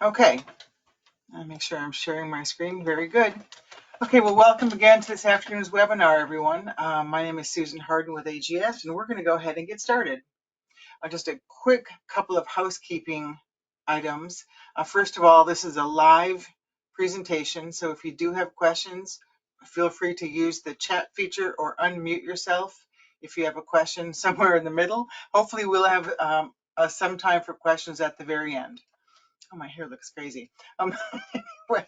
Okay, I'll make sure I'm sharing my screen. Very good. Okay, well, welcome again to this afternoon's webinar, everyone. My name is Susan Harden with AGS, and we're going to go ahead and get started. Just a quick couple of housekeeping items. First of all, this is a live presentation, so if you do have questions, feel free to use the chat feature or unmute yourself if you have a question somewhere in the middle. Hopefully, we'll have some time for questions at the very end. Oh, my hair looks crazy. Anyway,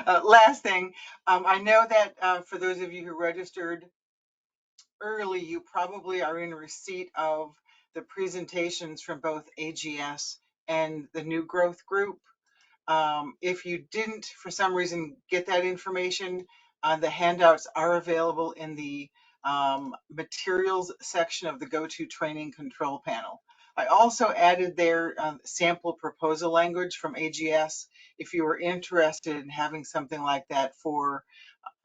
last thing, I know that for those of you who registered early, you probably are in receipt of the presentations from both AGS and the New Growth Group. If you didn't, for some reason, get that information, the handouts are available in the materials section of the GoToTraining control panel. I also added their sample proposal language from AGS if you were interested in having something like that for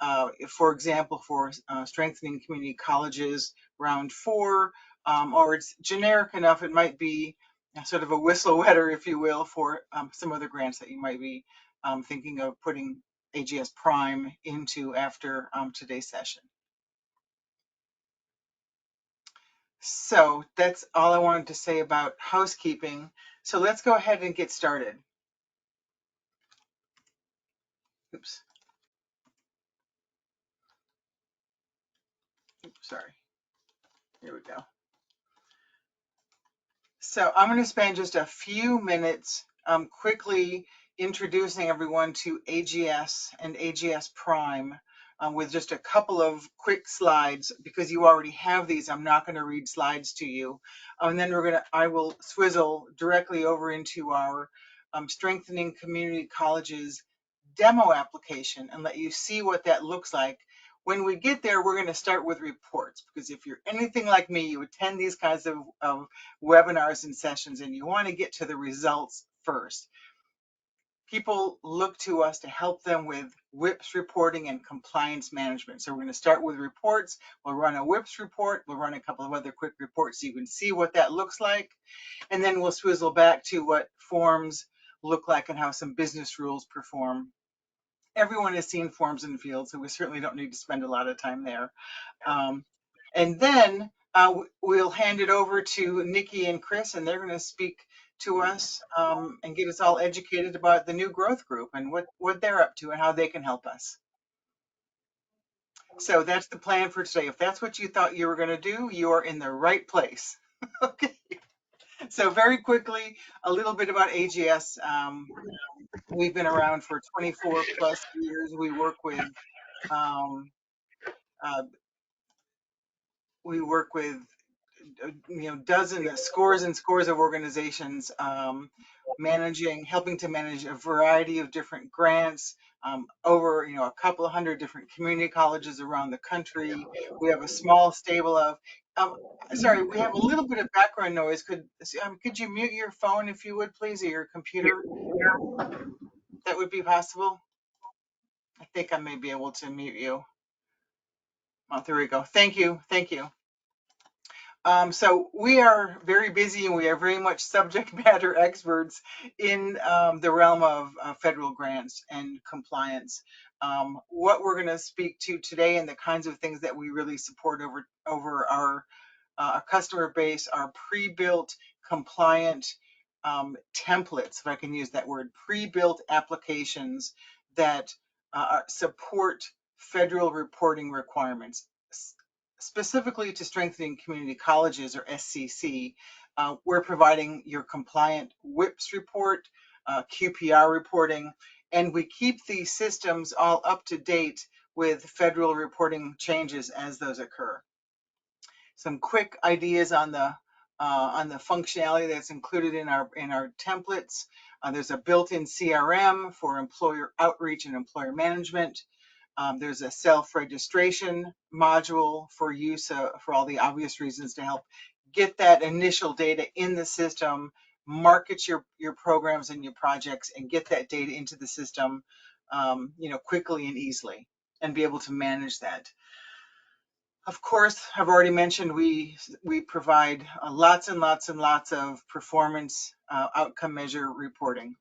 example, for strengthening community colleges round 4, or it's generic enough, it might be sort of a whistle wetter, if you will, for some other grants that you might be thinking of putting AGS Prime into after today's session. So that's all I wanted to say about housekeeping. So let's go ahead and get started. Oops. Sorry. Here we go. So I'm going to spend just a few minutes quickly introducing everyone to AGS and AGS Prime with just a couple of quick slides. Because you already have these, I'm not going to read slides to you. And then I will swizzle directly over into our Strengthening Community Colleges demo application and let you see what that looks like. When we get there, we're going to start with reports, because if you're anything like me, you attend these kinds of webinars and sessions and you want to get to the results first. People look to us to help them with WIPS reporting and compliance management. So we're going to start with reports. We'll run a WIPS report. We'll run a couple of other quick reports so you can see what that looks like. And then we'll swizzle back to what forms look like and how some business rules perform. Everyone has seen forms in the field, so we certainly don't need to spend a lot of time there. And then we'll hand it over to Nikki and Chris, and they're going to speak to us and get us all educated about the New Growth Group and what they're up to and how they can help us. So that's the plan for today. If that's what you thought you were going to do, you are in the right place. Okay. So very quickly, a little bit about AGS. We've been around for 24 plus years. We work with dozens, scores and scores of organizations helping to manage a variety of different grants over a couple of hundred different community colleges around the country. We have a small stable of sorry, we have a little bit of background noise. Could you mute your phone if you would, please, or your computer? That would be possible. I think I may be able to mute you. Oh, there we go. Thank you. So we are very busy and we are very much subject matter experts in the realm of federal grants and compliance. What we're going to speak to today and the kinds of things that we really support over our customer base are pre-built compliant templates, if I can use that word, pre-built applications that support federal reporting requirements. Specifically to strengthening community colleges, or SCC, we're providing your compliant WIPS report, QPR reporting, and we keep these systems all up to date with federal reporting changes as those occur. Some quick ideas on the functionality that's included in our templates. There's a built-in CRM for employer outreach and employer management. There's a self-registration module for use for all the obvious reasons to help get that initial data in the system, market your programs and your projects, and get that data into the system, quickly and easily, and be able to manage that. Of course, I've already mentioned we provide lots and lots and lots of performance outcome measure reporting.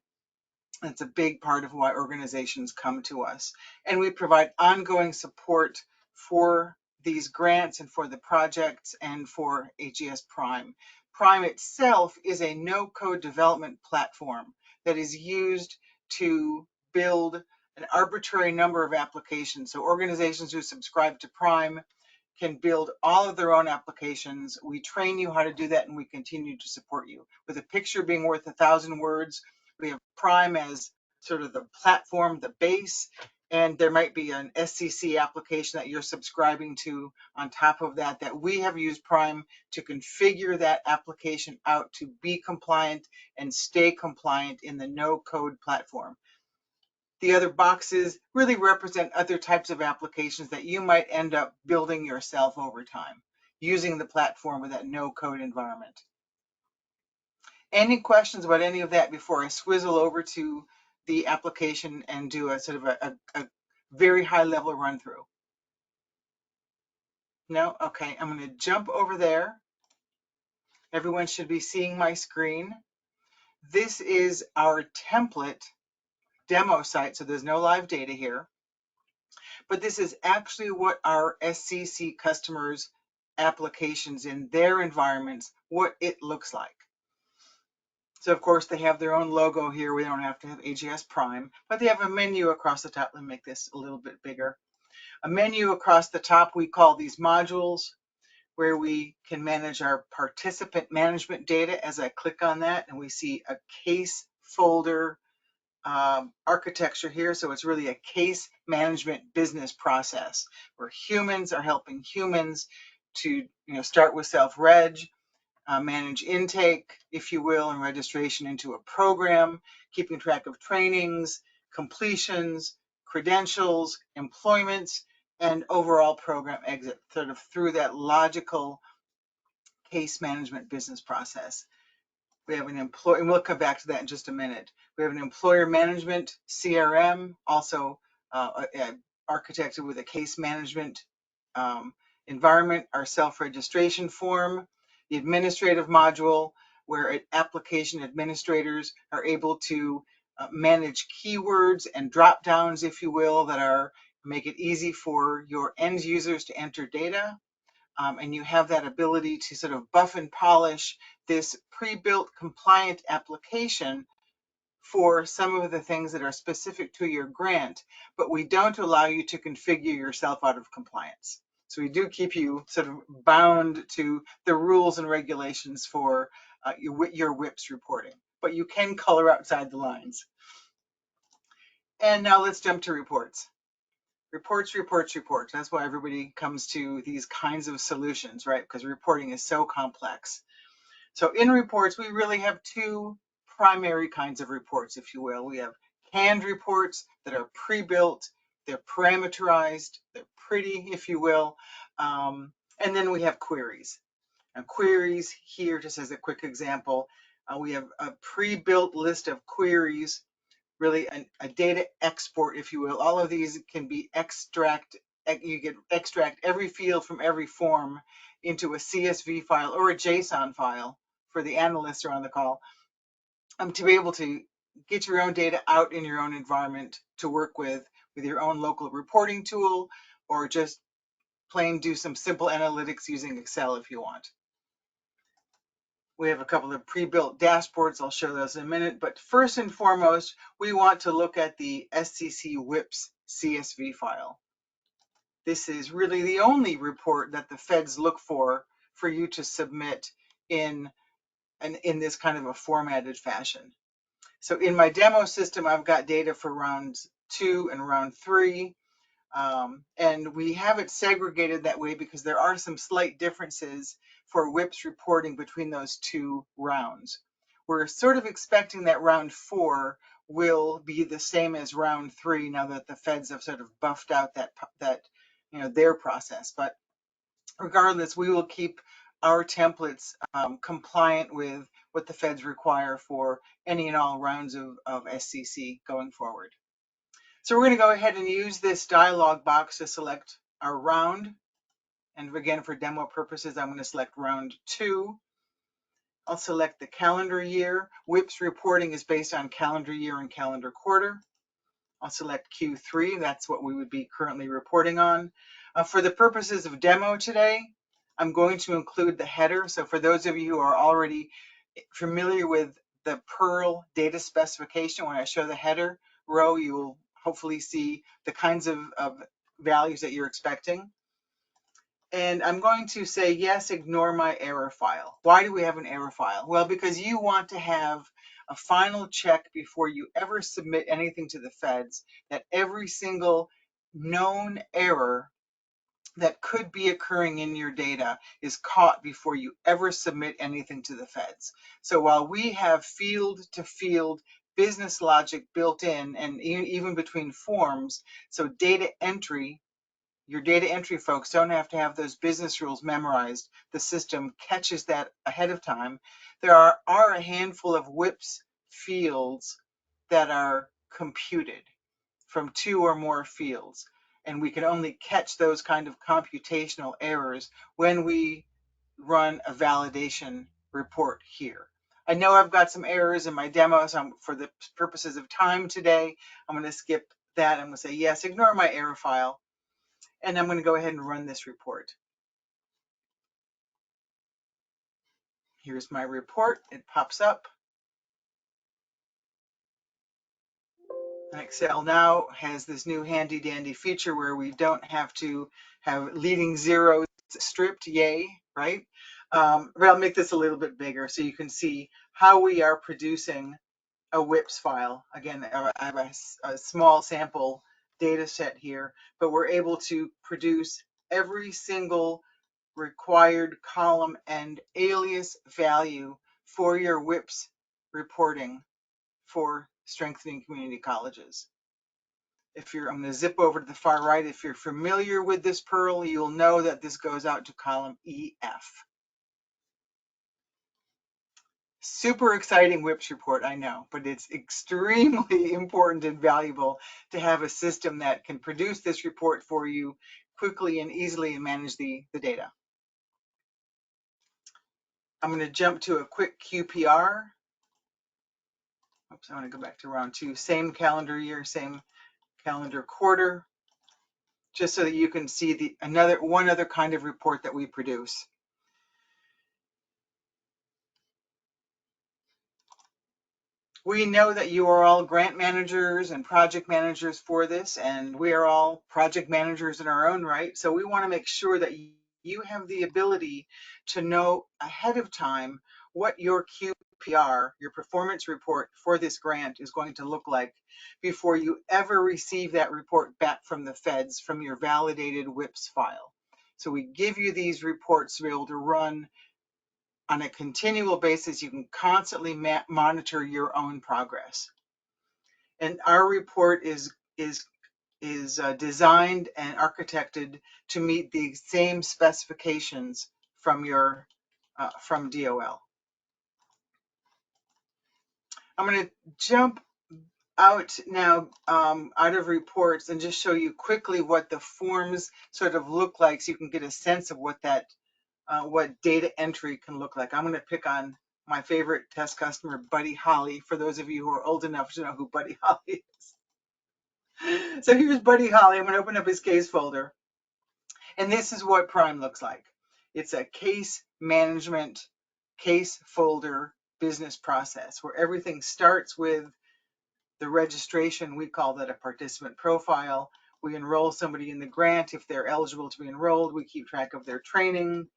That's a big part of why organizations come to us. And we provide ongoing support for these grants and for the projects and for AGS Prime. Prime itself is a no-code development platform that is used to build an arbitrary number of applications. So organizations who subscribe to Prime can build all of their own applications. We train you how to do that, and we continue to support you. With a picture being worth 1,000 words, we have Prime as sort of the platform, the base, and there might be an SCC application that you're subscribing to on top of that, that we have used Prime to configure that application out to be compliant and stay compliant in the no-code platform. The other boxes really represent other types of applications that you might end up building yourself over time using the platform with that no-code environment. Any questions about any of that before I swizzle over to the application and do a sort of a very high level run through? No? Okay, I'm going to jump over there. Everyone should be seeing my screen. This is our template demo site, so there's no live data here. But this is actually what our SCC customers' applications in their environments, what it looks like. So of course they have their own logo here. We don't have to have AGS Prime, but they have a menu across the top. Let me make this a little bit bigger. A menu across the top, we call these modules, where we can manage our participant management data. As I click on that, and we see a case folder architecture here. So it's really a case management business process where humans are helping humans to start with self-reg, manage intake, if you will, and registration into a program, keeping track of trainings, completions, credentials, employments, and overall program exit, sort of through that logical case management business process. We have an employee, and we'll come back to that in just a minute. We have an employer management CRM, also architected with a case management environment, our self-registration form, the administrative module, where application administrators are able to manage keywords and drop downs, if you will, that make it easy for your end users to enter data. And you have that ability to sort of buff and polish this pre-built compliant application for some of the things that are specific to your grant, but we don't allow you to configure yourself out of compliance. So we do keep you sort of bound to the rules and regulations for your WIPS reporting, but you can color outside the lines. And now let's jump to reports. Reports, reports, reports. That's why everybody comes to these kinds of solutions, right? Because reporting is so complex. So in reports, we really have two primary kinds of reports, if you will. We have canned reports that are pre-built, they're parameterized, they're pretty, if you will. And then we have queries. And queries here, just as a quick example, we have a pre-built list of queries, really a data export, if you will. All of these can be you can extract every field from every form into a CSV file or a JSON file for the analysts who are on the call, to be able to get your own data out in your own environment to work with your own local reporting tool, or just plain do some simple analytics using Excel if you want. We have a couple of pre-built dashboards. I'll show those in a minute. But first and foremost, we want to look at the SCC WIPS CSV file. This is really the only report that the feds look for you to submit in this kind of a formatted fashion. So in my demo system, I've got data for round 2 and round 3. And we have it segregated that way because there are some slight differences for WIPS reporting between those two rounds. We're sort of expecting that round 4 will be the same as round 3 now that the feds have sort of buffed out their process. But regardless, we will keep our templates compliant with what the feds require for any and all rounds of SCC going forward. So we're going to go ahead and use this dialog box to select our round. And again, for demo purposes, I'm going to select round 2. I'll select the calendar year. WIPS reporting is based on calendar year and calendar quarter. I'll select Q3. That's what we would be currently reporting on. For the purposes of demo today, I'm going to include the header. So for those of you who are already familiar with the Perl data specification, when I show the header row, you will hopefully see the kinds of values that you're expecting. And I'm going to say, yes, ignore my error file. Why do we have an error file? Well, because you want to have a final check before you ever submit anything to the feds, that every single known error that could be occurring in your data is caught before you ever submit anything to the feds. So while we have field to field business logic built in, and even between forms, so data entry, your data entry folks don't have to have those business rules memorized. The system catches that ahead of time. There are a handful of WIPS fields that are computed from 2 or more fields. And we can only catch those kind of computational errors when we run a validation report here. I know I've got some errors in my demo, so for the purposes of time today, I'm going to skip that. I'm going to say, yes, ignore my error file. And I'm going to go ahead and run this report. Here's my report. It pops up. Excel now has this new handy dandy feature where we don't have to have leading zeros stripped, yay, right? But I'll make this a little bit bigger so you can see how we are producing a WIPS file. Again, I have a small sample data set here, but we're able to produce every single required column and alias value for your WIPS reporting for strengthening community colleges. I'm going to zip over to the far right. If you're familiar with this Perl, you'll know that this goes out to column EF. Super exciting WIPS report, I know, but it's extremely important and valuable to have a system that can produce this report for you quickly and easily and manage the data. I'm going to jump to a quick QPR. Oops, I want to go back to round 2. Same calendar year, same calendar quarter, just so that you can see one other kind of report that we produce. We know that you are all grant managers and project managers for this, and we are all project managers in our own right. So we want to make sure that you have the ability to know ahead of time what your QPR, your performance report for this grant, is going to look like before you ever receive that report back from the feds from your validated WIPS file. So we give you these reports to be able to run on a continual basis. You can constantly monitor your own progress. And our report is designed and architected to meet the same specifications from from DOL. I'm going to jump out now out of reports and just show you quickly what the forms sort of look like, so you can get a sense of what data entry can look like. I'm going to pick on my favorite test customer, Buddy Holly, for those of you who are old enough to know who Buddy Holly is. So here's Buddy Holly. I'm going to open up his case folder. And this is what Prime looks like. It's a case management, case folder business process where everything starts with the registration. We call that a participant profile. We enroll somebody in the grant. If they're eligible to be enrolled, we keep track of their training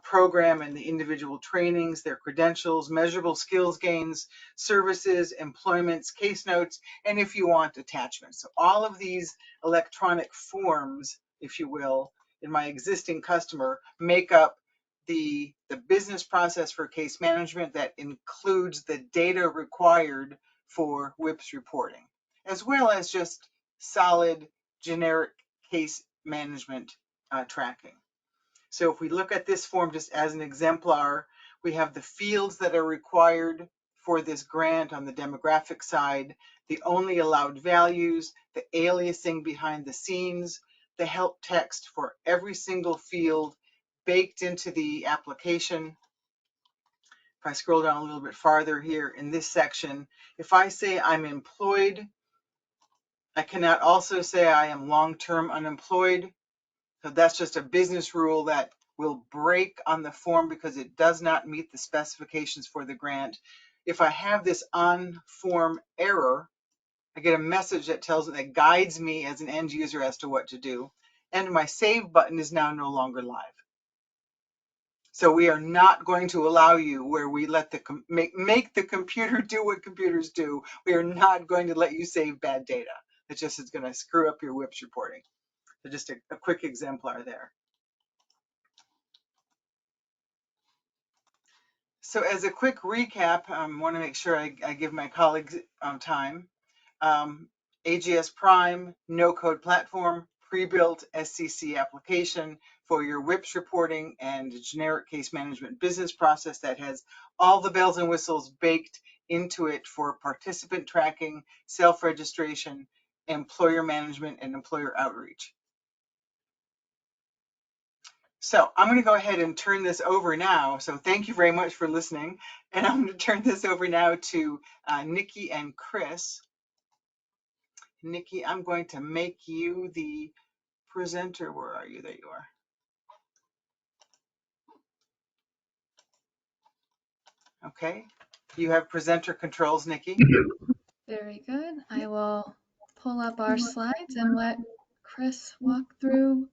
program and the individual trainings, their credentials, measurable skills gains, services, employments, case notes, and if you want, attachments. So all of these electronic forms, if you will, in my existing customer make up the business process for case management that includes the data required for WIPS reporting, as well as just solid generic case management tracking. So if we look at this form just as an exemplar, we have the fields that are required for this grant on the demographic side, the only allowed values, the aliasing behind the scenes, the help text for every single field baked into the application if I scroll down a little bit farther here in this section, if I say I'm employed, I cannot also say I am long-term unemployed. So that's just a business rule that will break on the form because it does not meet the specifications for the grant. If I have this on form error, I get a message that tells me, that guides me as an end user as to what to do. And my save button is now no longer live. So we are not going to allow you where we let the make the computer do what computers do. We are not going to let you save bad data. It just is going to screw up your WIPS reporting. So just a quick exemplar there. So as a quick recap, I want to make sure I give my colleagues time. AGS Prime, no-code platform, pre-built SCC application for your WIPS reporting and generic case management business process that has all the bells and whistles baked into it for participant tracking, self-registration, employer management, and employer outreach. So I'm going to go ahead and turn this over now. So thank you very much for listening. And I'm going to turn this over now to Nikki and Chris. Nikki, I'm going to make you the presenter. Where are you? There you are. Okay. You have presenter controls, Nikki. Very good. I will pull up our slides and let Chris walk through.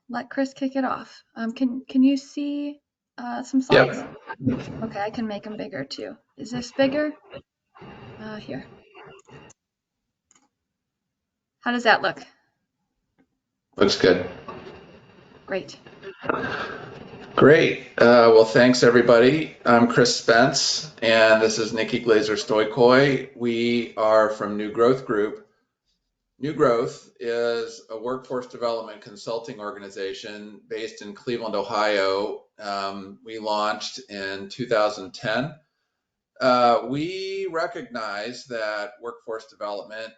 Let Chris kick it off. Can you see some slides? Yep. Okay, I can make them bigger too. Is this bigger? Here. How does that look? Looks good. Great. Great. Well, thanks everybody. I'm Chris Spence, and this is Nikki Glazer-Stoikoi. We are from New Growth Group. New Growth is a workforce development consulting organization based in Cleveland, Ohio. We launched in 2010. We recognize that workforce development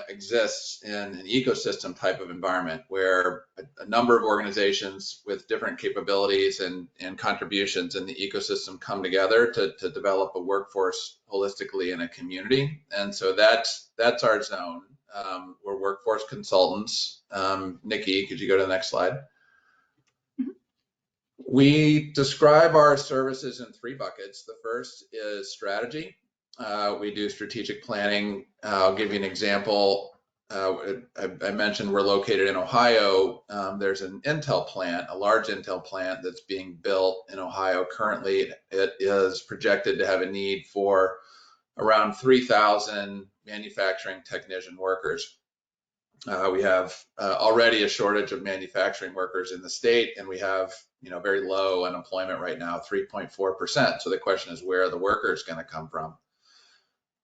exists in an ecosystem type of environment where a number of organizations with different capabilities and contributions in the ecosystem come together to develop a workforce holistically in a community. And so that's our zone. We're workforce consultants. Nikki, could you go to the next slide? We describe our services in three buckets. The first is strategy. We do strategic planning. I'll give you an example. I mentioned we're located in Ohio. There's an Intel plant, a large Intel plant that's being built in Ohio. Currently, it is projected to have a need for around 3,000 manufacturing technician workers. We have already a shortage of manufacturing workers in the state, and we have very low unemployment right now, 3.4%. So the question is, where are the workers going to come from?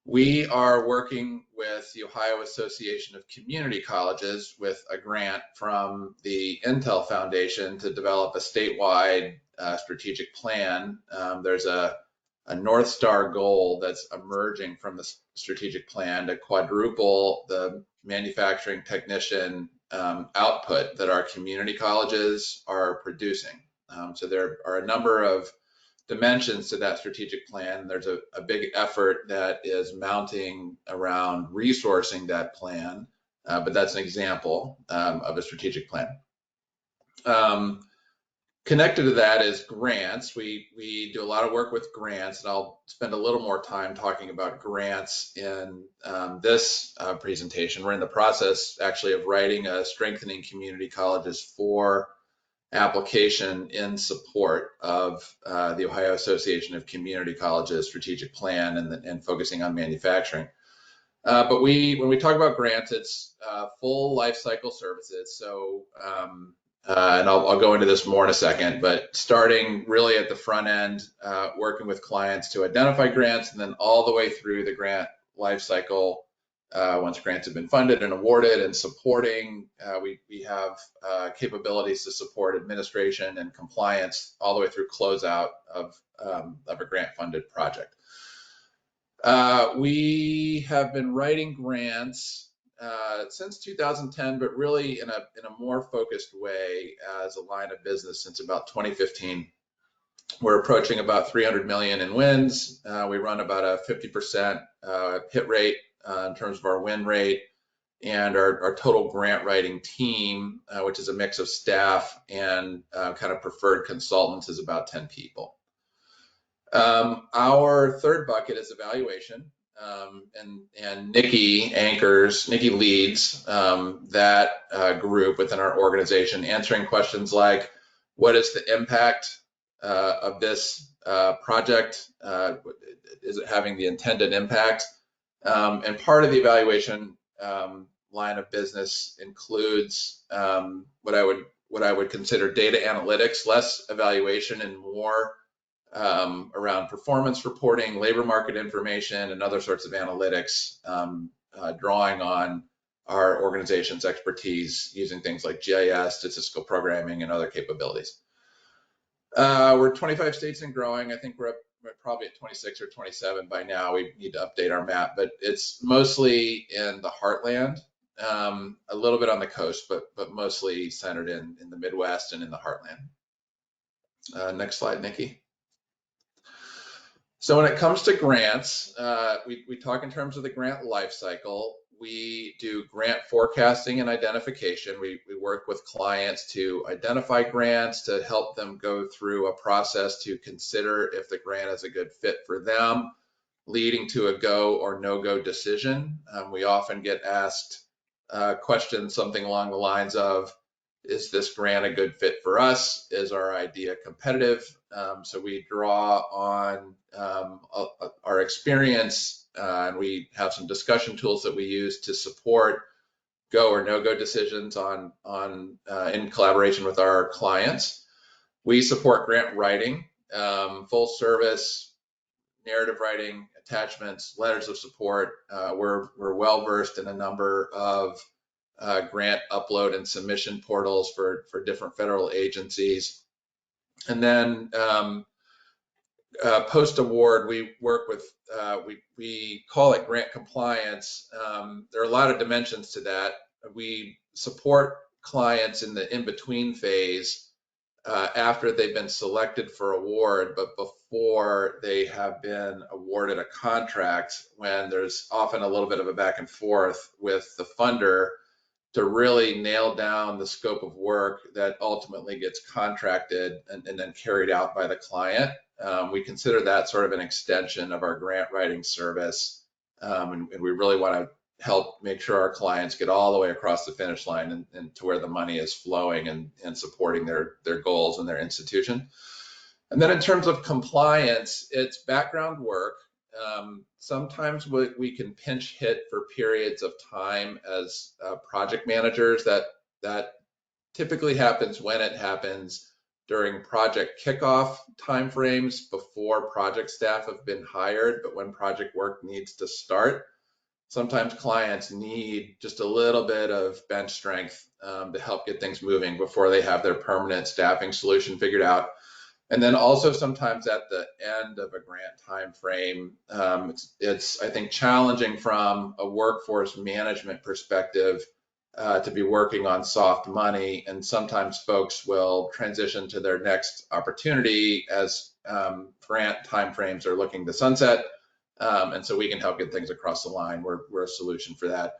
We are working with the Ohio Association of Community Colleges with a grant from the Intel Foundation to develop a statewide strategic plan. There's a North Star goal that's emerging from the strategic plan to quadruple the manufacturing technician output that our community colleges are producing. So there are a number of dimensions to that strategic plan. There's a big effort that is mounting around resourcing that plan, but that's an example of a strategic plan. Connected to that is grants. We do a lot of work with grants, and I'll spend a little more time talking about grants in this presentation. We're in the process actually of writing a Strengthening Community Colleges for application in support of the Ohio Association of Community Colleges strategic plan and focusing on manufacturing. But when we talk about grants, it's full life cycle services. So and I'll go into this more in a second, but starting really at the front end, working with clients to identify grants, and then all the way through the grant life cycle. Once grants have been funded and awarded, and supporting, we have capabilities to support administration and compliance all the way through closeout of a grant-funded project. We have been writing grants since 2010, but really in a more focused way as a line of business since about 2015. We're approaching about 300 million in wins. We run about a 50% hit rate in terms of our win rate. And our total grant writing team, which is a mix of staff and kind of preferred consultants, is about 10 people. Our third bucket is evaluation, and Nikki leads that group within our organization, answering questions like, what is the impact of this project? Is it having the intended impact? And part of the evaluation line of business includes what I would consider data analytics, less evaluation and more around performance reporting, labor market information, and other sorts of analytics, drawing on our organization's expertise using things like GIS, statistical programming, and other capabilities. We're 25 states and growing. I think we're probably at 26 or 27 by now. We need to update our map, but it's mostly in the heartland, a little bit on the coast, but mostly centered in the Midwest and in the heartland. Next slide, Nikki. So when it comes to grants, we talk in terms of the grant life cycle. We do grant forecasting and identification. We work with clients to identify grants, to help them go through a process to consider if the grant is a good fit for them, leading to a go or no-go decision. We often get asked questions something along the lines of, is this grant a good fit for us? Is our idea competitive? So we draw on our experience, and we have some discussion tools that we use to support go or no-go decisions in collaboration with our clients. We support grant writing, full service, narrative writing, attachments, letters of support. We're well versed in a number of grant upload and submission portals for different federal agencies. And then post-award, we work with, we call it grant compliance. There are a lot of dimensions to that. We support clients in the in-between phase after they've been selected for award, but before they have been awarded a contract, when there's often a little bit of a back and forth with the funder to really nail down the scope of work that ultimately gets contracted and then carried out by the client. We consider that sort of an extension of our grant writing service, and we really want to help make sure our clients get all the way across the finish line and to where the money is flowing and supporting their goals and their institution. And then in terms of compliance, it's background work. Sometimes we can pinch hit for periods of time as project managers. That typically happens when it happens during project kickoff timeframes before project staff have been hired, but when project work needs to start. Sometimes clients need just a little bit of bench strength to help get things moving before they have their permanent staffing solution figured out. And then also sometimes at the end of a grant time frame, it's I think challenging from a workforce management perspective to be working on soft money, and sometimes folks will transition to their next opportunity as grant timeframes are looking to sunset, and so we can help get things across the line. We're a solution for that.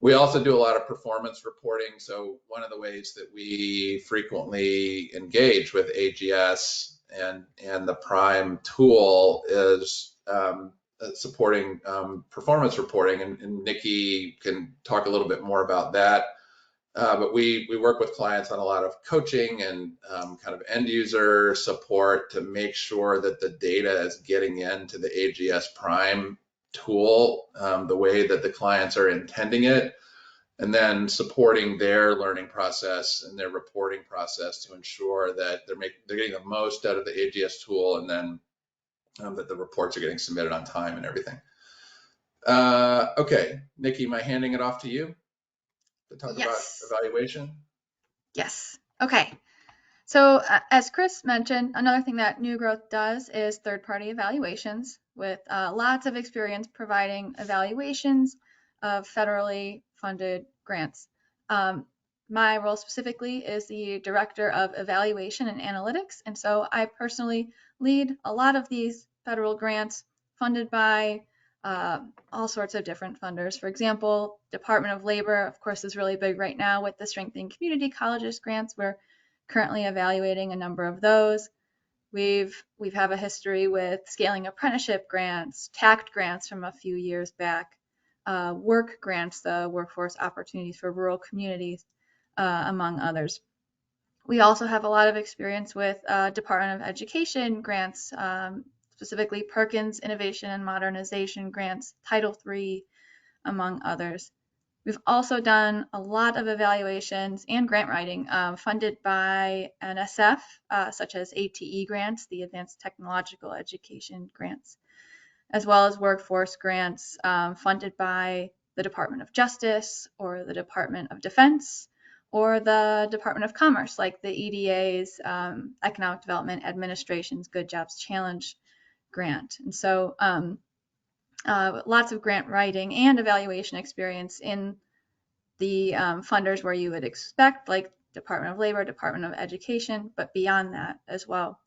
We also do a lot of performance reporting. So one of the ways that we frequently engage with AGS and the Prime tool is supporting performance reporting, and Nikki can talk a little bit more about that. But we work with clients on a lot of coaching and kind of end user support to make sure that the data is getting into the AGS Prime tool the way that the clients are intending it, and then supporting their learning process and their reporting process to ensure that they're getting the most out of the AGS tool, and then that the reports are getting submitted on time and everything. Okay, Nikki, am I handing it off to you to talk about evaluation? Yes. Okay. So as Chris mentioned, another thing that New Growth does is third-party evaluations with lots of experience providing evaluations of federally funded grants. My role specifically is the Director of Evaluation and Analytics, and so I personally lead a lot of these federal grants funded by all sorts of different funders. For example, Department of Labor, of course, is really big right now with the Strengthening Community Colleges grants. We're currently evaluating a number of those. We've have a history with scaling apprenticeship grants, TACT grants from a few years back, work grants, the workforce opportunities for rural communities, among others. We also have a lot of experience with Department of Education grants, specifically Perkins Innovation and Modernization grants, Title III, among others. We've also done a lot of evaluations and grant writing funded by NSF, such as ATE grants, the Advanced Technological Education grants, as well as workforce grants funded by the Department of Justice or the Department of Defense or the Department of Commerce, like the EDA's Economic Development Administration's Good Jobs Challenge grant. And so lots of grant writing and evaluation experience in the funders where you would expect, like Department of Labor, Department of Education, but beyond that as well.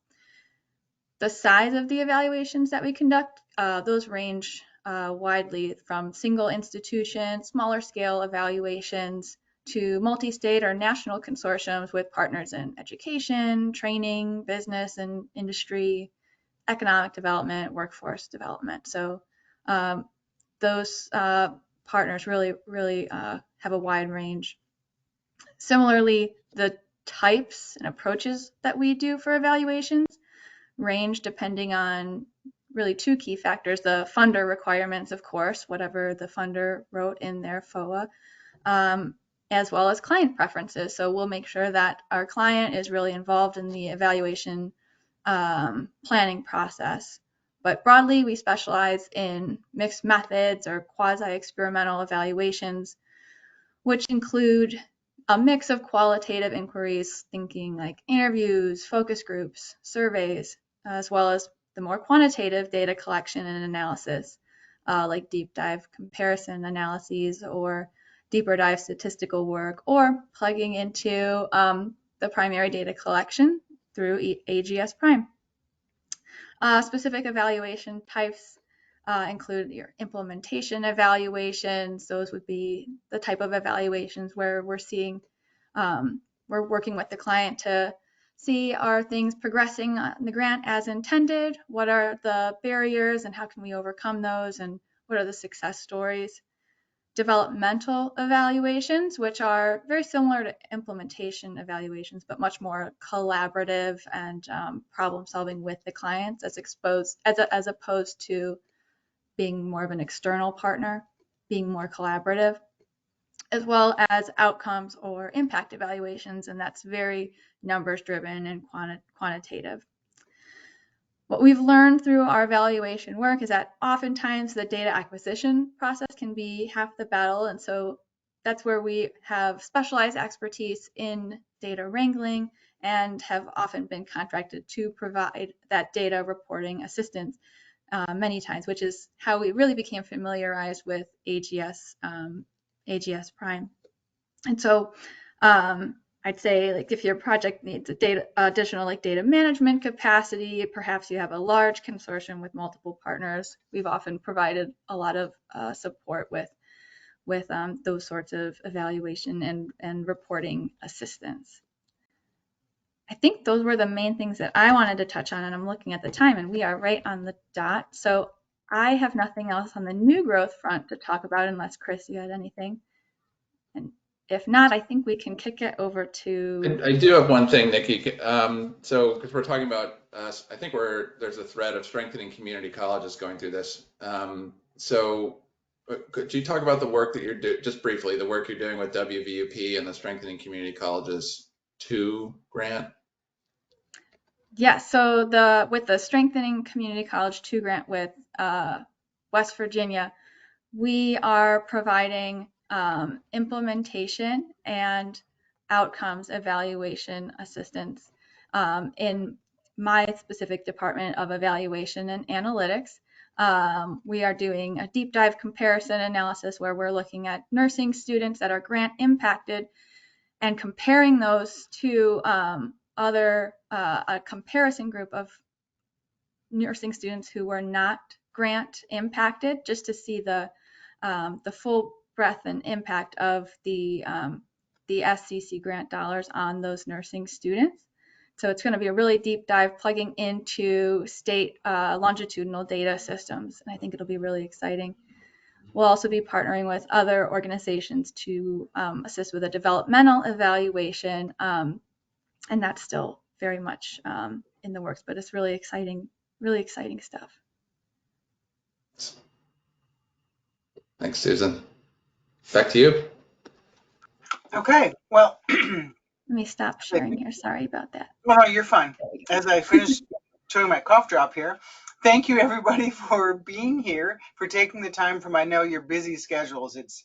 The size of the evaluations that we conduct, those range widely from single institution, smaller scale evaluations to multi-state or national consortiums with partners in education, training, business and industry, economic development, workforce development. So those partners really have a wide range. Similarly, the types and approaches that we do for evaluations range depending on really two key factors: the funder requirements, of course, whatever the funder wrote in their FOA, as well as client preferences. So we'll make sure that our client is really involved in the evaluation planning process. But broadly, we specialize in mixed methods or quasi-experimental evaluations, which include a mix of qualitative inquiries, thinking like interviews, focus groups, surveys, as well as the more quantitative data collection and analysis, like deep dive comparison analyses or deeper dive statistical work, or plugging into the primary data collection through AGS Prime. Specific evaluation types include your implementation evaluations. Those would be the type of evaluations where we're seeing, we're working with the client to see, are things progressing on the grant as intended? What are the barriers and how can we overcome those? And what are the success stories? Developmental evaluations, which are very similar to implementation evaluations, but much more collaborative and problem solving with the clients as opposed to being more of an external partner, being more collaborative, as well as outcomes or impact evaluations, and that's very numbers driven and quantitative. What we've learned through our evaluation work is that oftentimes the data acquisition process can be half the battle, and so that's where we have specialized expertise in data wrangling and have often been contracted to provide that data reporting assistance many times, which is how we really became familiarized with AGS Prime. And so I'd say, like, if your project needs additional data management capacity, perhaps you have a large consortium with multiple partners. We've often provided a lot of support with those sorts of evaluation and reporting assistance. I think those were the main things that I wanted to touch on, and I'm looking at the time, and we are right on the dot. So I have nothing else on the new growth front to talk about, unless Chris, you had anything. And if not, I think we can kick it over to. I do have one thing, Nikki. So, because we're talking about, I think there's a thread of strengthening community colleges going through this. So, could you talk about the work that you're doing, just briefly, the work you're doing with WVUP and the Strengthening Community Colleges 2 grant? Yeah, so with the Strengthening Community College 2 grant with West Virginia, we are providing implementation and outcomes evaluation assistance in my specific department of evaluation and analytics. We are doing a deep dive comparison analysis where we're looking at nursing students that are grant impacted and comparing those to a comparison group of nursing students who were not grant impacted, just to see the full breadth and impact of the SCC grant dollars on those nursing students. So it's going to be a really deep dive plugging into state longitudinal data systems, and I think it'll be really exciting. We'll also be partnering with other organizations to assist with a developmental evaluation, and that's still very much in the works, but it's really exciting stuff. Thanks, Susan. Back to you. Okay, well, Let me stop sharing here. Sorry about that. well, no, you're fine. As I finish showing my cough drop here, thank you everybody for being here, for taking the time from, I know your busy schedules. It's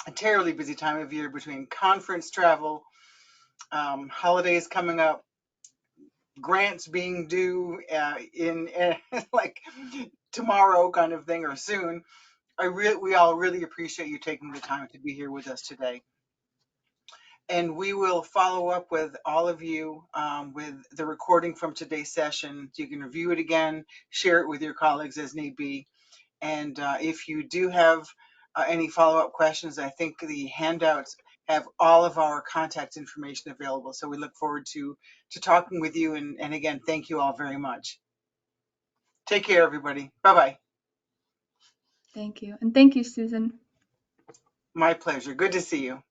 a terribly busy time of year between conference travel, holidays coming up, grants being due in like tomorrow kind of thing or soon. We all really appreciate you taking the time to be here with us today. And we will follow up with all of you with the recording from today's session. You can review it again, share it with your colleagues as need be. And if you do have any follow-up questions, I think the handouts have all of our contact information available. So we look forward to talking with you. And again, thank you all very much. Take care, everybody. Bye-bye. Thank you. And thank you, Susan. My pleasure. Good to see you.